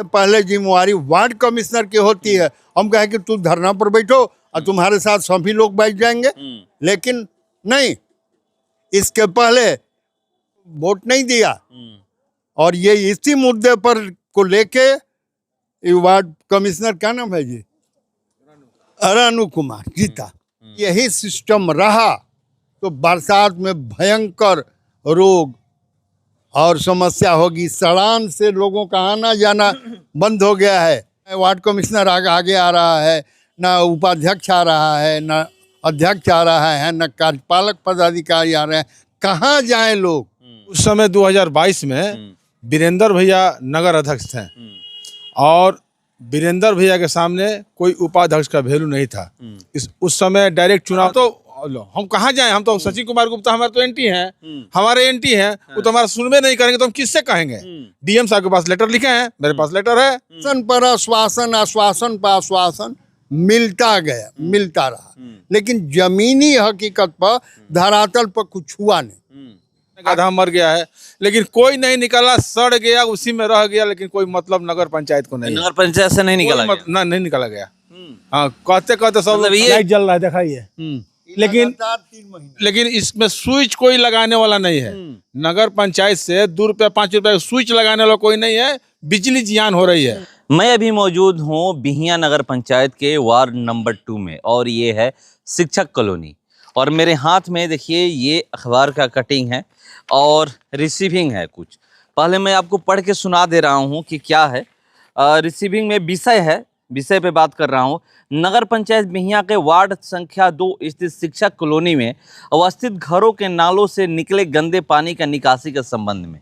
पहले जिम्मेवारी ward commissioner की होती है। हम कहे कि तू धरना पर बैठो और तुम्हारे साथ सभी लोग बैठ जाएंगे, लेकिन नहीं, इसके पहले वोट नहीं दिया। और ये इसी मुद्दे पर को लेके वार्ड कमिश्नर, क्या नाम है जी, रानू कुमार जीता। यही सिस्टम रहा तो बरसात में भयंकर रोग और समस्या होगी। सड़ान से लोगों का आना जाना बंद हो गया है। वार्ड कमिश्नर आगे आ रहा है, ना उपाध्यक्ष आ रहा है, ना अध्यक्ष आ रहा है, ना कार्यपालक पदाधिकारी आ रहे हैं। कहाँ जाएं लोग। उस समय 2022 में वीरेंद्र भैया नगर अध्यक्ष थे और वीरेंद्र भैया के सामने कोई उपाध्यक्ष का वैल्यू नहीं था। उस समय डायरेक्ट चुनाव, तो हम कहाँ जाएं, हम तो सचिन कुमार गुप्ता हमारे तो एंटी हैं, हमारे एंटी हैं, वो तो हमारा सुनवे नहीं करेंगे तो हम किससे कहेंगे। डीएम साहब के पास लेटर लिखे हैं, मेरे पास लेटर है। आश्वासन पर आश्वासन, आश्वासन पर आश्वासन मिलता गया, मिलता रहा, लेकिन जमीनी हकीकत पर धरातल पर कुछ हुआ नहीं। गधा मर गया है लेकिन कोई नहीं निकला, सड़ गया, उसी में रह गया, लेकिन कोई मतलब नगर पंचायत को नहीं। नगर पंचायत से नहीं निकला गया। ना, नहीं निकला गया। हाँ, कहते कहते सब मतलब ये लाइट जल रहा है, दिखाइए, लेकिन इसमें स्विच कोई लगाने वाला नहीं है। नगर पंचायत से 2 रुपया 5 रुपया स्विच लगाने वाला कोई नहीं है। बिजली जियान हो रही है। मैं अभी मौजूद हूँ बिहिया नगर पंचायत के वार्ड नंबर 2 में और ये है शिक्षक कॉलोनी। और मेरे हाथ में देखिए ये अखबार का कटिंग है और रिसीविंग है। कुछ पहले मैं आपको पढ़ के सुना दे रहा हूँ कि क्या है। रिसीविंग में विषय है, विषय पे बात कर रहा हूँ। नगर पंचायत बिहिया के वार्ड संख्या 2 स्थित शिक्षक कॉलोनी में अवस्थित घरों के नालों से निकले गंदे पानी का निकासी के संबंध में।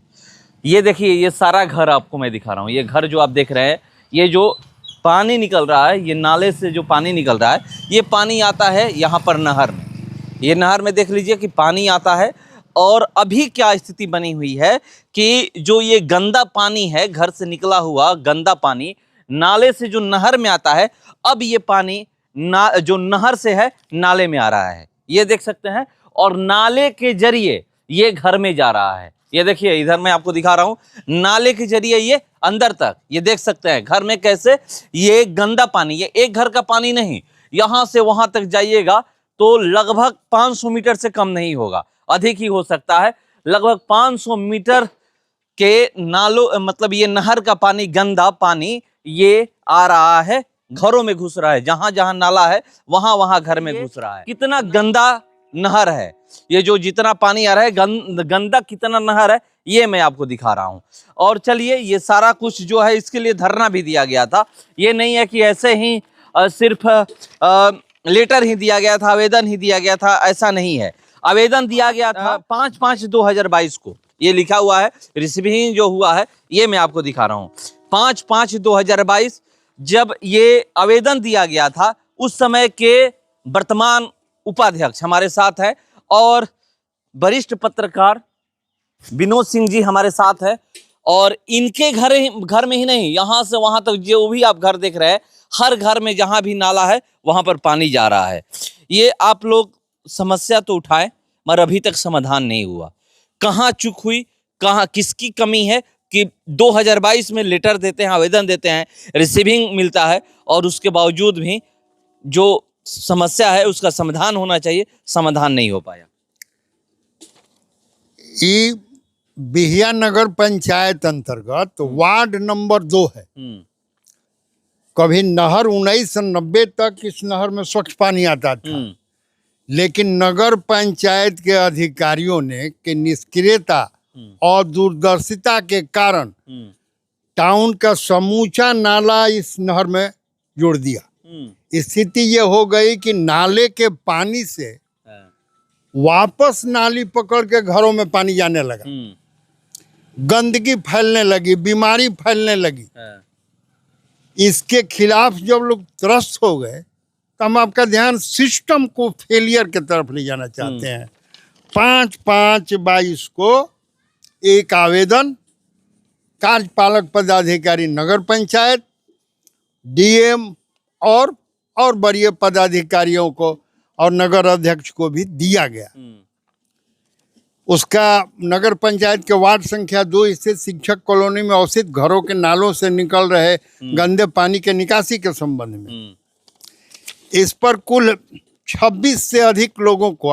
ये देखिए, ये सारा घर आपको मैं दिखा रहा हूँ। ये घर जो आप देख रहे हैं, ये जो पानी निकल रहा है, ये नाले से जो पानी निकल रहा है, ये पानी आता है यहाँ पर नहर में। ये नहर में देख लीजिए कि पानी आता है। और अभी क्या स्थिति बनी हुई है कि जो ये गंदा पानी है, घर से निकला हुआ गंदा पानी नाले से जो नहर में आता है, अब ये पानी जो नहर से है नाले में आ रहा है, ये देख सकते हैं। और नाले के जरिए ये घर में जा रहा है। ये देखिए, इधर मैं आपको दिखा रहा हूँ, नाले के जरिए ये अंदर तक, ये देख सकते हैं घर में कैसे ये गंदा पानी, ये एक घर का पानी नहीं, यहाँ से वहां तक जाइएगा तो लगभग 500 मीटर से कम नहीं होगा, अधिक ही हो सकता है। लगभग 500 मीटर के नालों, मतलब ये नहर का पानी, गंदा पानी ये आ रहा है, घरों में घुस रहा है। जहां जहां नाला है वहां वहां घर में घुस रहा है। कितना गंदा नहर है ये, जो जितना पानी आ रहा है, गंदा कितना नहर है, ये मैं आपको दिखा रहा हूं। और चलिए, ये सारा कुछ जो है, इसके लिए धरना भी दिया गया था। ये नहीं है कि ऐसे ही सिर्फ लेटर ही दिया गया था, आवेदन ही दिया गया था, ऐसा नहीं है। आवेदन दिया गया था 5/5/2022 को, ये लिखा हुआ है। रिसीविंग जो हुआ है ये मैं आपको दिखा रहा हूँ। 5/5/2022 जब ये आवेदन दिया गया था, उस समय के वर्तमान उपाध्यक्ष हमारे साथ है और वरिष्ठ पत्रकार विनोद सिंह जी हमारे साथ है। और इनके घर में ही नहीं, यहाँ से वहां तक जो भी आप घर देख रहे हैं, हर घर में जहां भी नाला है वहां पर पानी जा रहा है। ये आप लोग समस्या तो उठाएं, मगर अभी तक समाधान नहीं हुआ। कहाँ चूक हुई, कहाँ किसकी कमी है कि 2022 में लेटर देते हैं, आवेदन देते हैं, रिसीविंग मिलता है और उसके बावजूद भी जो समस्या है उसका समाधान होना चाहिए, समाधान नहीं हो पाया। ये बिहिया नगर पंचायत अंतर्गत वार्ड नंबर 2 है। कभी नहर 1990 तक इस नहर में स्वच्छ पानी आता था, लेकिन नगर पंचायत के अधिकारियों ने के निष्क्रियता और दूरदर्शिता के कारण टाउन का समूचा नाला इस नहर में जोड़ दिया। स्थिति ये हो गई कि नाले के पानी से वापस नाली पकड़ के घरों में पानी जाने लगा, गंदगी फैलने लगी, बीमारी फैलने लगी। इसके खिलाफ जब लोग त्रस्त हो गए तो हम आपका ध्यान सिस्टम को फेलियर की तरफ ले जाना चाहते हैं। 5/5/22 को एक आवेदन कार्यपालक पदाधिकारी नगर पंचायत, डीएम और वरीय पदाधिकारियों को और नगर अध्यक्ष को भी दिया गया। उसका नगर पंचायत के वार्ड संख्या 2 स्थित शिक्षक कॉलोनी में अवस्थित घरों के नालों से निकल रहे गंदे पानी के निकासी के संबंध में इस पर कुल 26 से अधिक लोगों को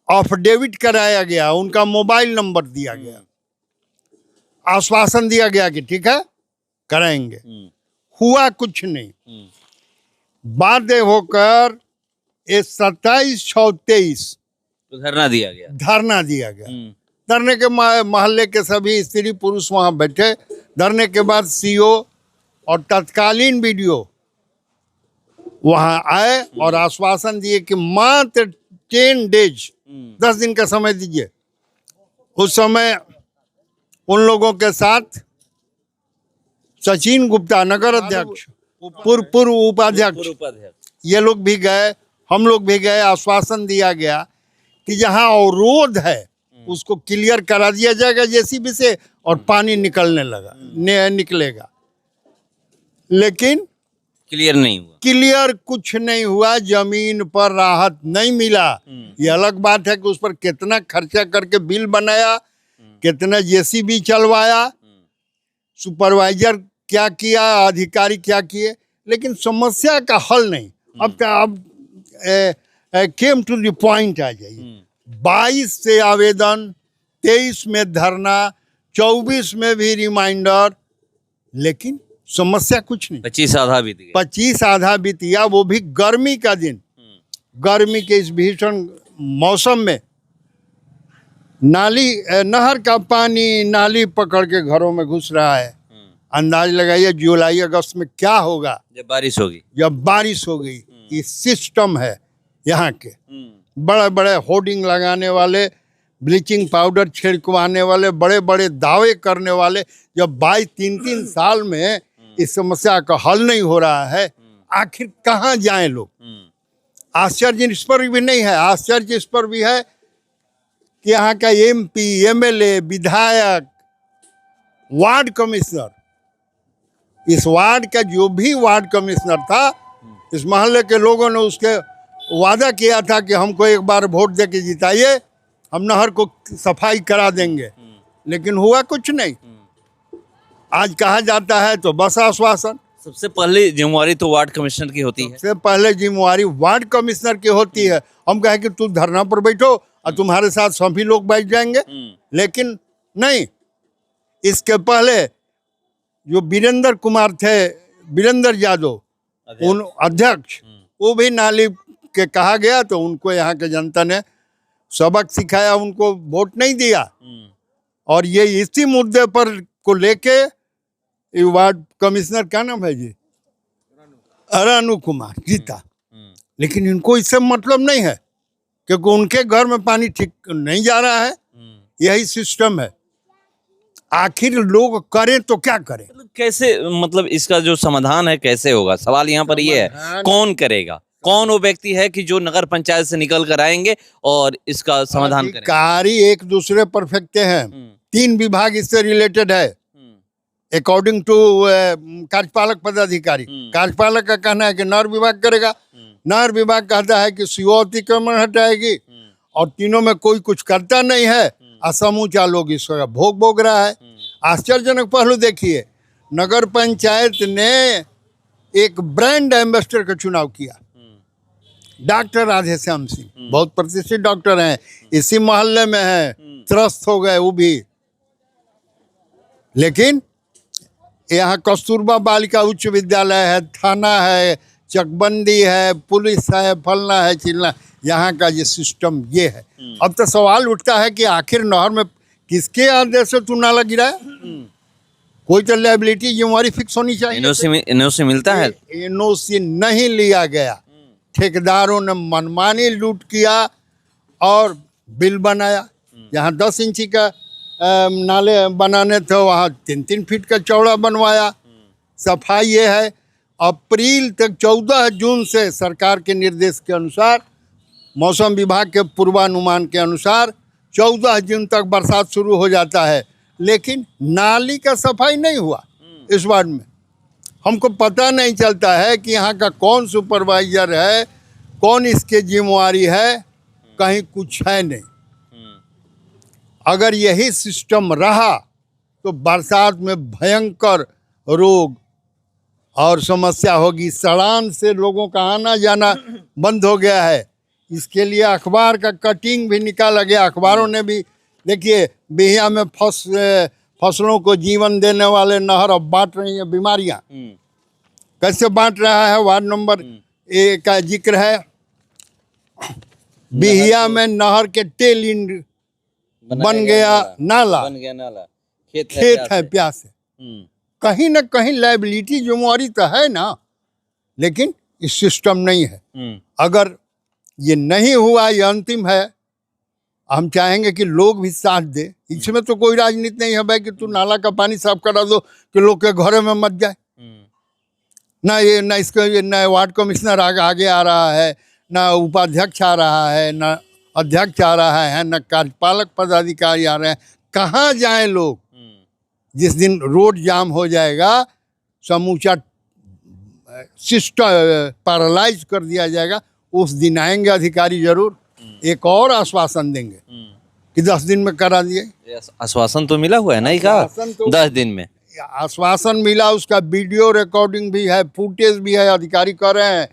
अफिडेविट कराया गया, उनका मोबाइल नंबर दिया गया, आश्वासन दिया गया कि ठीक है कराएंगे। हुआ कुछ नहीं। बाध्य होकर ये 27/6/23 तो धरना दिया गया। धरने के मोहल्ले के सभी स्त्री पुरुष वहां बैठे। धरने के बाद सीओ और तत्कालीन बीडीओ वहां आए और आश्वासन दिए कि मात्र 10 डेज 10 दिन का समय दीजिए। उस समय उन लोगों के साथ सचिन गुप्ता नगर अध्यक्ष, पूर्व उपाध्यक्ष, ये लोग भी गए, हम लोग भी गए। आश्वासन दिया गया कि जहां अवरोध है उसको क्लियर करा दिया जाएगा जेसीबी से और पानी निकलेगा। लेकिन क्लियर कुछ नहीं हुआ, जमीन पर राहत नहीं मिला। ये अलग बात है कि उस पर कितना खर्चा करके बिल बनाया, कितना जेसीबी चलवाया, सुपरवाइजर क्या किया, अधिकारी क्या किए, लेकिन समस्या का हल नहीं। अब केम टू द पॉइंट आ जाइए। 22 से आवेदन, 23 में धरना, 24 में भी रिमाइंडर, लेकिन समस्या कुछ नहीं। 25 आधा बीत गया। 25 आधा बीत गया, वो भी गर्मी का दिन। गर्मी के इस भीषण मौसम में नहर का पानी नाली पकड़ के घरों में घुस रहा है। अंदाज लगाइए जुलाई अगस्त में क्या होगा जब बारिश होगी। ये सिस्टम है यहाँ के। बड़े बड़े होर्डिंग लगाने वाले, ब्लीचिंग पाउडर छिड़कवाने वाले, बड़े बड़े दावे करने वाले, जब 22-23 साल में इस समस्या का हल नहीं हो रहा है, आखिर कहाँ जाएं लोग। आश्चर्य इस पर भी नहीं है, आश्चर्य इस पर भी है कि यहाँ का MP, MLA, विधायक, वार्ड कमिश्नर, इस वार्ड का जो भी वार्ड कमिश्नर था, इस मोहल्ले के लोगों ने उसके वादा किया था कि हमको एक बार वोट दे के जिताइए, हम नहर को सफाई करा देंगे, लेकिन हुआ कुछ नहीं। आज कहा जाता है तो बस आश्वासन। सबसे पहले जिम्मेवारी तो वार्ड कमिश्नर की होती है। सबसे पहले जिम्मेवारी वार्ड कमिश्नर की होती है। हम कहें कि तुम धरना पर बैठो और तुम्हारे साथ सभी लोग बैठ जाएंगे, लेकिन नहीं। इसके पहले जो वीरेंद्र कुमार थे, वीरेंद्र यादव, उन अध्यक्ष, वो भी नाली के कहा गया तो उनको यहाँ के जनता ने सबक सिखाया, उनको वोट नहीं दिया। और ये इसी मुद्दे पर को लेके वार्ड कमिश्नर क्या नाम है जी, रानू कुमार जीता। लेकिन इनको इससे मतलब नहीं है क्योंकि उनके घर में पानी ठीक नहीं जा रहा है। यही सिस्टम है। आखिर लोग करें तो क्या करें, कैसे, मतलब इसका जो समाधान है कैसे होगा? सवाल यहाँ पर ये है, कौन करेगा? कौन वो व्यक्ति है कि जो नगर पंचायत से निकल कर आएंगे और इसका समाधान करेंगे? अधिकारी एक दूसरे पर फेंकते हैं। 3 विभाग इससे रिलेटेड है अकॉर्डिंग टू कार्यपालक पदाधिकारी। कार्यपालक का कहना है कि नहर विभाग करेगा, नहर विभाग कहता है कि सीओ अतिक्रमण हटाएगी, और तीनों में कोई कुछ करता नहीं है। समूचा लोग इसका भोग रहा है। आश्चर्यजनक पहलू देखिए, नगर पंचायत ने एक ब्रांड एम्बेसडर का चुनाव किया, डॉक्टर राधेश्याम सिंह, बहुत प्रतिष्ठित डॉक्टर हैं, इसी मोहल्ले में हैं, त्रस्त हो गए वो भी। लेकिन यहाँ कस्तूरबा बालिका उच्च विद्यालय है, थाना है, चकबंदी है, पुलिस है, फलना है, चिलना, यहाँ का ये सिस्टम ये है। अब तो सवाल उठता है कि आखिर नहर में किसके आदेश से तू नाला गिराया? कोई तो लायबिलिटी जिम्मेवारी फिक्स होनी चाहिए। एनओसी मिलता है? एनओसी नहीं लिया गया। ठेकेदारों ने मनमानी लूट किया और बिल बनाया। जहाँ 10 इंची का नाले बनाने थे वहाँ 3-3 फीट का चौड़ा बनवाया। सफाई ये है, अप्रैल तक 14 जून से सरकार के निर्देश के अनुसार, मौसम विभाग के पूर्वानुमान के अनुसार 14 जून तक बरसात शुरू हो जाता है, लेकिन नाली का सफाई नहीं हुआ इस वार्ड में। हमको पता नहीं चलता है कि यहाँ का कौन सुपरवाइजर है, कौन इसके जिम्मेवारी है, कहीं कुछ है नहीं। अगर यही सिस्टम रहा तो बरसात में भयंकर रोग और समस्या होगी। सड़ान से लोगों का आना जाना बंद हो गया है। इसके लिए अखबार का कटिंग भी निकाला गया। अखबारों ने भी देखिए बिहिया में फसलों को जीवन देने वाले नहर अब बांट रही है बीमारियां। कैसे बांट रहा है? वार्ड नंबर 1 का जिक्र है। बिहिया में नहर के टेल एंड बन गया नाला, खेत है प्यास है। कहीं ना कहीं लायबिलिटी जिम्मेवारी तो है ना, लेकिन इस सिस्टम नहीं है। अगर ये नहीं हुआ, ये अंतिम है। हम चाहेंगे कि लोग भी साथ दे। इसमें तो कोई राजनीति नहीं है भाई कि तू नाला का पानी साफ करा दो कि लोग के घरों में मत जाए। ना इसको ना वार्ड कमिश्नर आगे आ रहा है, ना उपाध्यक्ष आ रहा है, ना अध्यक्ष आ रहा है, ना कार्यपालक पदाधिकारी आ रहे हैं। कहाँ जाएं लोग? जिस दिन रोड जाम हो जाएगा, समूचा सिस्टम पैरालाइज कर दिया जाएगा, उस दिन आएंगे अधिकारी जरूर। एक और आश्वासन देंगे कि 10 दिन में करा दिए। आश्वासन तो मिला हुआ है ना, ही कहा 10 दिन में आश्वासन मिला। उसका वीडियो रिकॉर्डिंग भी है, फुटेज भी है। अधिकारी कह रहे हैं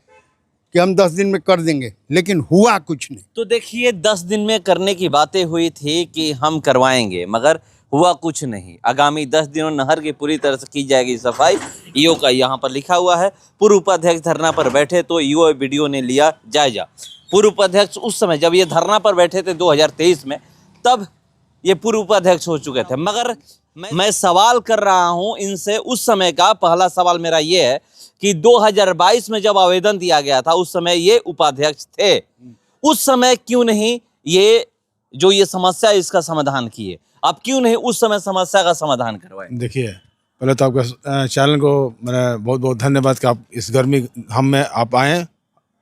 कि हम 10 दिन में कर देंगे, लेकिन हुआ कुछ नहीं। तो देखिए 10 दिन में करने की बातें हुई थी कि हम करवाएंगे, मगर हुआ कुछ नहीं। आगामी 10 दिनों नहर की पूरी तरह से की जाएगी सफाई। ईओ का यहाँ पर लिखा हुआ है। पूर्व उपाध्यक्ष धरना पर बैठे तो ईओ वीडियो ने लिया जायजा। पूर्व उपाध्यक्ष उस समय जब ये धरना पर बैठे थे 2023 में, तब ये पूर्व उपाध्यक्ष हो चुके थे। मगर मैं सवाल कर रहा हूं इनसे उस समय का। पहला सवाल मेरा ये है कि 2022 में जब आवेदन दिया गया था, उस समय ये उपाध्यक्ष थे। उस समय क्यों नहीं ये समस्या इसका समाधान किए? आप क्यों नहीं उस समय समस्या का समाधान करवाए? देखिए, पहले तो आपका चैनल को मेरा बहुत बहुत धन्यवाद कि आप इस गर्मी हम में आप आए,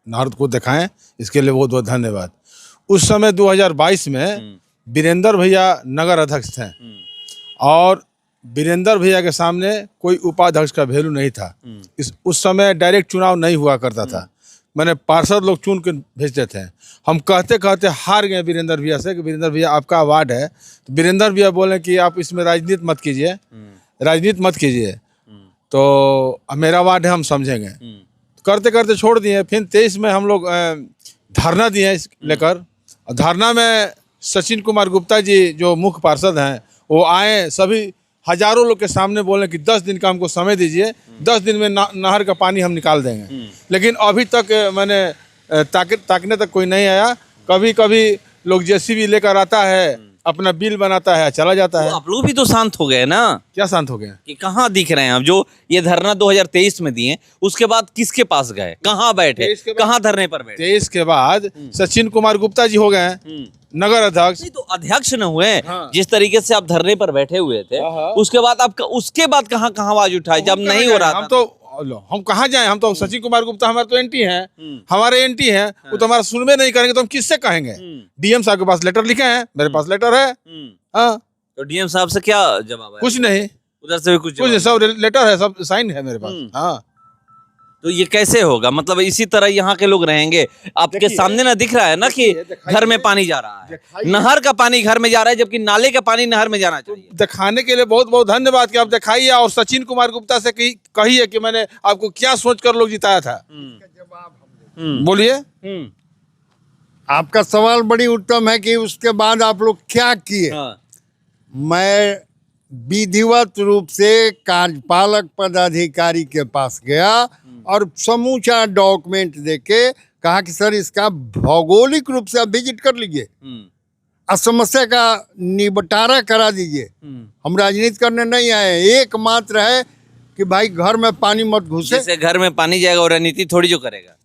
नहर को दिखाएं, इसके लिए बहुत बहुत धन्यवाद। उस समय 2022 में वीरेंद्र भैया नगर अध्यक्ष थे और वीरेंद्र भैया के सामने कोई उपाध्यक्ष का वैल्यू नहीं था। उस समय डायरेक्ट चुनाव नहीं हुआ करता था। मैंने पार्षद लोग चुन के भेजते थे। हम कहते कहते हार गए वीरेंद्र भैया से कि वीरेंद्र भैया आपका वार्ड है। तो वीरेंद्र भैया बोले कि आप इसमें राजनीति मत कीजिए, राजनीति मत कीजिए, तो मेरा वार्ड है, हम समझेंगे। करते करते छोड़ दिए। फिर 23 में हम लोग धरना दिए लेकर। धरना में सचिन कुमार गुप्ता जी जो मुख्य पार्षद हैं वो आए, सभी हजारों लोग के सामने बोले कि 10 दिन का हमको समय दीजिए, 10 दिन में नहर का पानी हम निकाल देंगे। लेकिन अभी तक मैंने ताकने तक कोई नहीं आया। कभी कभी लोग जेसीबी लेकर आता है, अपना बिल बनाता है, चला जाता है। तो आप लोग भी तो शांत हो गए ना? क्या शांत हो गए कि कहाँ दिख रहे हैं अब? जो ये धरना 2023 में दिए, उसके बाद किसके पास गए, कहाँ बैठे, कहाँ धरने पर बैठे? 23 के बाद सचिन कुमार गुप्ता जी हो गए नगर अध्यक्ष। नहीं तो अध्यक्ष न हुए। जिस तरीके से आप धरने पर बैठे हुए थे, उसके बाद आप कहाँ कहाँ आवाज उठाए जब नहीं हो रहा था? हम कहाँ जाएं? हम तो सचिन कुमार गुप्ता हमारे तो एंटी हैं, हमारे एंटी हैं। वो तो हमारा सुनवे नहीं करेंगे तो हम किससे कहेंगे? डीएम साहब के पास लेटर लिखे हैं, मेरे पास लेटर है। हाँ, तो डीएम साहब से क्या जवाब है? कुछ नहीं, उधर से भी कुछ नहीं, सब लेटर है, सब साइन है मेरे पास। हाँ, तो ये कैसे होगा? मतलब इसी तरह यहाँ के लोग रहेंगे? आपके सामने ना दिख रहा है ना कि घर में पानी जा रहा है, नहर का पानी घर में जा रहा है, जबकि नाले का पानी नहर में जाना चाहिए। दिखाने के लिए बहुत बहुत धन्यवाद कि आप दिखाइए। और सचिन कुमार गुप्ता से कहिए कि मैंने आपको क्या सोचकर लोग जिताया था। बोलिए। आपका सवाल बड़ी उत्तम है कि उसके बाद आप लोग क्या किए। मैं विधिवत रूप से कार्यपालक पदाधिकारी के पास गया और समूचा डॉक्यूमेंट देके कहा कि सर इसका भौगोलिक रूप से आप विजिट कर लीजिए और समस्या का निपटारा करा दीजिए। हम राजनीति करने नहीं आए। एकमात्र है कि भाई घर में पानी मत घुसे। जैसे घर में पानी जाएगा और राजनीति थोड़ी जो करेगा।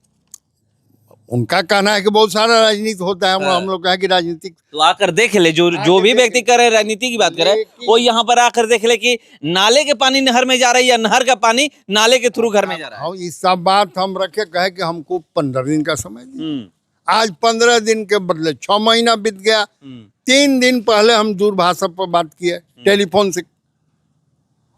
उनका कहना है कि बहुत सारा राजनीति होता है। हम लोग कहा कि राजनीतिक तो आकर देख ले, जो भी व्यक्ति कर रहे राजनीति की बात करे, वो यहाँ पर आकर देख ले कि नाले के पानी नहर में जा रही है या नहर का पानी नाले के थ्रू घर में जा रहा है। ये सब बात हम रखे, कहे कि हमको 15 दिन का समय दिए। आज 15 दिन के बदले 6 महीना बीत गया। 3 दिन पहले हम दूरभाष पर बात किए टेलीफोन से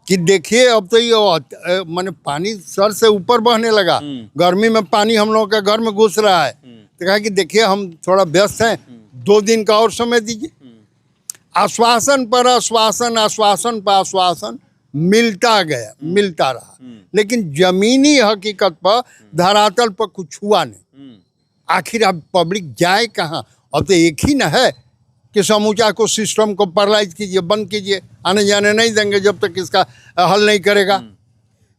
कि देखिए अब तो ये मैंने पानी सर से ऊपर बहने लगा। गर्मी में पानी हम लोगों के घर में घुस रहा है। तो कहा कि देखिए हम थोड़ा व्यस्त हैं, 2 दिन का और समय दीजिए। आश्वासन पर आश्वासन, आश्वासन पर आश्वासन मिलता गया, मिलता रहा, लेकिन जमीनी हकीकत पर धरातल पर कुछ हुआ नहीं। आखिर अब पब्लिक जाए कहाँ? अब तो एक ही न है कि समूचा को सिस्टम को पैरालाइज कीजिए, बंद कीजिए, आने जाने नहीं देंगे जब तक इसका हल नहीं करेगा।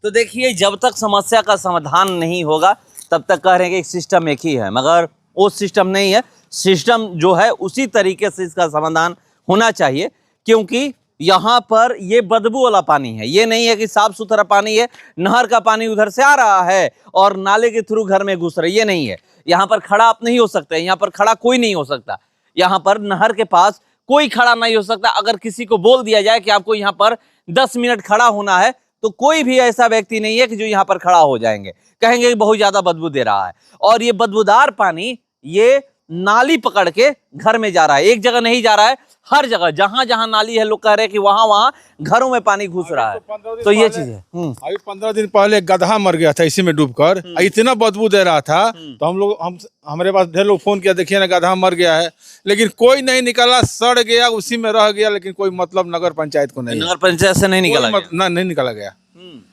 तो देखिए, जब तक समस्या का समाधान नहीं होगा तब तक कह रहे हैं कि सिस्टम एक ही है, मगर वो सिस्टम नहीं है। सिस्टम जो है उसी तरीके से इसका समाधान होना चाहिए, क्योंकि यहाँ पर ये बदबू वाला पानी है। ये नहीं है कि साफ सुथरा पानी है, नहर का पानी उधर से आ रहा है और नाले के थ्रू घर में घुस रहा है, ये नहीं है। यहाँ पर खड़ा आप नहीं हो सकते, यहाँ पर खड़ा कोई नहीं हो सकता, यहाँ पर नहर के पास कोई खड़ा नहीं हो सकता। अगर किसी को बोल दिया जाए कि आपको यहाँ पर 10 मिनट खड़ा होना है, तो कोई भी ऐसा व्यक्ति नहीं है कि जो यहाँ पर खड़ा हो जाएंगे, कहेंगे कि बहुत ज्यादा बदबू दे रहा है। और ये बदबूदार पानी ये नाली पकड़ के घर में जा रहा है, एक जगह नहीं जा रहा है, हर जगह जहां जहां नाली है लोग कह रहे हैं कि वहां वहां घरों में पानी घुस रहा है। तो ये चीज है। अभी 15 दिन पहले एक गधा मर गया था इसी में डूबकर, इतना बदबू दे रहा था, तो हमारे पास ढेर लोग फोन किया, देखिए ना गधा मर गया है, लेकिन कोई नहीं निकला, सड़ गया, उसी में रह गया, लेकिन कोई मतलब नगर पंचायत को नहीं, नगर पंचायत से नहीं निकला गया। नहीं निकला गया।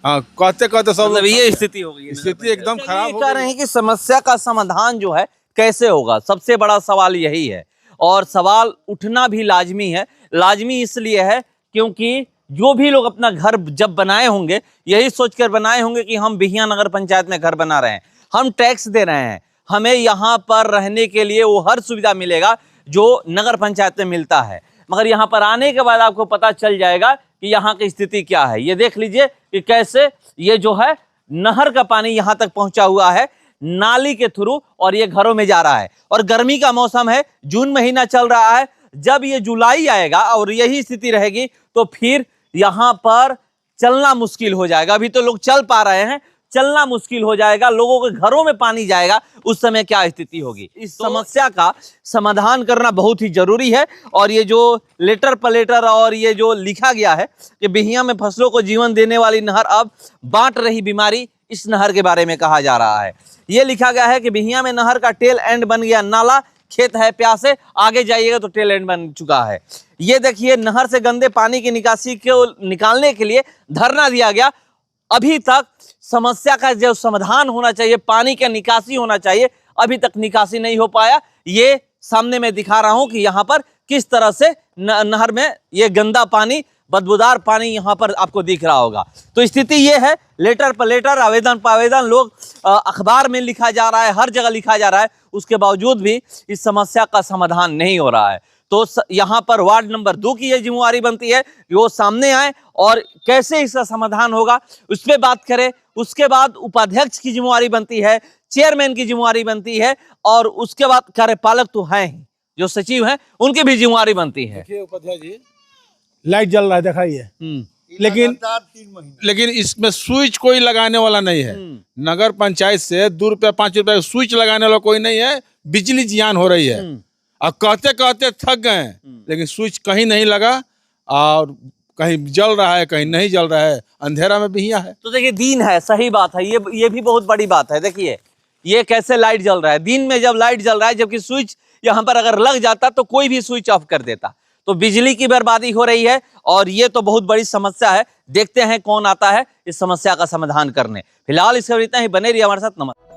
हाँ, कहते कहते सब मतलब ये स्थिति हो गई, स्थिति एकदम खराब हो कह रहे हैं कि समस्या का समाधान जो है कैसे होगा, सबसे बड़ा सवाल यही है। और सवाल उठना भी लाजमी है। लाजमी इसलिए है क्योंकि जो भी लोग अपना घर जब बनाए होंगे, यही सोचकर बनाए होंगे कि हम बिहियां नगर पंचायत में घर बना रहे हैं, हम टैक्स दे रहे हैं, हमें यहाँ पर रहने के लिए वो हर सुविधा मिलेगा जो नगर पंचायत में मिलता है। मगर यहाँ पर आने के बाद आपको पता चल जाएगा कि यहाँ की स्थिति क्या है। ये देख लीजिए कि कैसे ये जो है नहर का पानी यहाँ तक पहुँचा हुआ है नाली के थ्रू, और ये घरों में जा रहा है। और गर्मी का मौसम है, जून महीना चल रहा है, जब ये जुलाई आएगा और यही स्थिति रहेगी तो फिर यहाँ पर चलना मुश्किल हो जाएगा। अभी तो लोग चल पा रहे हैं, चलना मुश्किल हो जाएगा, लोगों के घरों में पानी जाएगा, उस समय क्या स्थिति होगी। इस समस्या का समाधान करना बहुत ही जरूरी है। और ये जो लेटर पलेटर और ये जो लिखा गया है कि बिहियां में फसलों को जीवन देने वाली नहर अब बांट रही बीमारी, इस नहर के बारे में कहा जा रहा है। ये लिखा गया है कि बिहियां में नहर का टेल एंड बन गया नाला, खेत है प्यासे, आगे जाइएगा तो टेल एंड बन चुका है। ये देखिए, नहर से गंदे पानी की निकासी को निकालने के लिए धरना दिया गया। अभी तक समस्या का जो समाधान होना चाहिए, पानी का निकासी होना चाहिए, अभी तक निकासी नहीं हो पाया। ये सामने मैं दिखा रहा हूं कि यहाँ पर किस तरह से नहर में ये गंदा पानी, बदबूदार पानी यहाँ पर आपको दिख रहा होगा। तो स्थिति ये है, लेटर पर लेटर, आवेदन पर आवेदन, लोग अखबार में लिखा जा रहा है, हर जगह लिखा जा रहा है, उसके बावजूद भी इस समस्या का समाधान नहीं हो रहा है। तो यहाँ पर वार्ड नंबर 2 की ये जिम्मेवारी बनती है कि वो सामने आए और कैसे इसका समाधान होगा उस पर बात करें। उसके बाद उपाध्यक्ष की जिम्मेवारी बनती है, चेयरमैन की जिम्मेवारी बनती है, और उसके बाद कार्यपालक तो हैं ही, जो सचिव हैं उनकी भी जिम्मेवारी बनती है। देखिए उपाध्याय जी, लाइट जल रहा है, दिखाइए, लेकिन इसमें स्विच कोई लगाने वाला नहीं है। नगर पंचायत से 2 रुपया 5 रुपया स्विच लगाने वाला कोई नहीं है। बिजली जियान हो रही है और कहते कहते थक गए, लेकिन स्विच कहीं नहीं लगा, और कहीं जल रहा है, कहीं नहीं जल रहा है, अंधेरा में बिहियां है। तो देखिए, दिन है, सही बात है, ये भी बहुत बड़ी बात है। देखिए ये कैसे लाइट जल रहा है, दिन में जब लाइट जल रहा है, जबकि स्विच यहाँ पर अगर लग जाता तो कोई भी स्विच ऑफ कर देता। तो बिजली की बर्बादी हो रही है और ये तो बहुत बड़ी समस्या है। देखते हैं कौन आता है इस समस्या का समाधान करने। फिलहाल इसका इतना ही, बने रहिए हमारे साथ। नमस्कार।